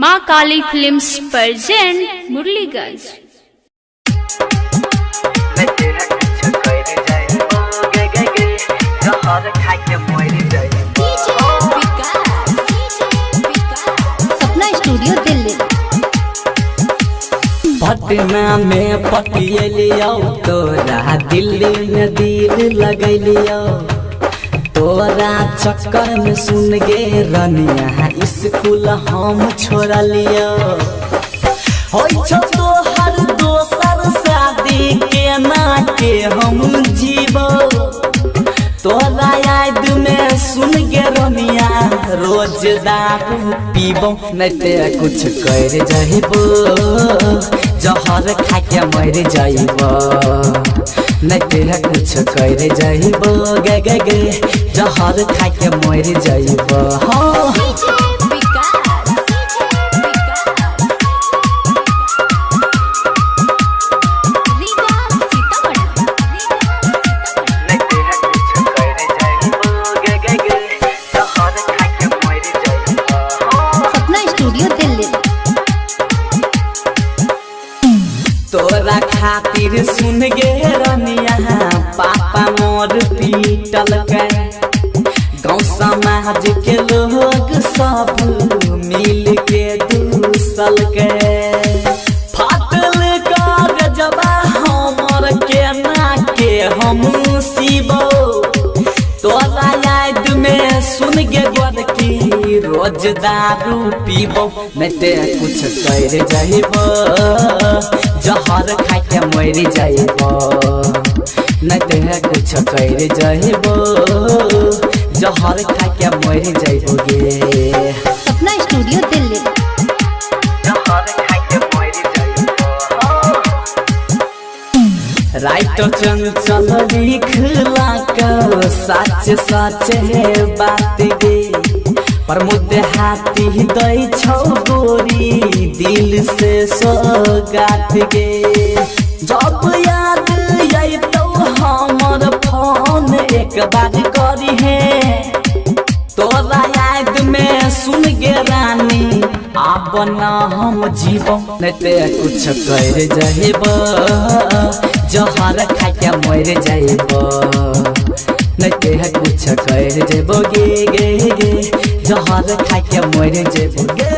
माँ काली films present Murliganj. सपना studio Delhi. Patna में पटियलियो तोरा दिल्ली में दिल लगलियो तोरा चक्कर में सुन गे रनिया स्कूल हम छोड़ लियो हो तो हर दोसर शादी के ना के हम जीवो तोरा याद में सुन गे रनिया रोज दारू पीबो नहीं ते कुछ कर जाइबो जहर खा के मर जाइबो नहीं ते कुछ कर जाइबो गे गे गे जहर खा के मर जाइबो। हाँ तोरा खातिर सुन गे रनिया पापा मोर पीटल के गाँव समाज के लोग सब मिल के दूसल के फाटल कर जबा हमर के ना के हम सीबो तोरा याद में सुन गे गोरकी रोज दारू पीबो नहीं ते कुछ कर जाइबो जहर खा के मर जाइबो नहीं ते कुछ कर जाइबो जहर खा के मर जाइबो गे। सपना स्टूडियो दिल्ली। राइटर चंचल लिखला को सच सच है बात गे प्रमोद हाथी दई छौ गोरी दिल से सौगात गे जब याद आई तो हमर फोन एक बार करी है तोरा याद में सुन गे रानी अब न हम जीवो नहीं ते कुछ कर जाइबो जहर खा के मर जाइबो नहीं ते कुछ कर जाइबो गे गे गे जहर खा के मर जाइबो गे।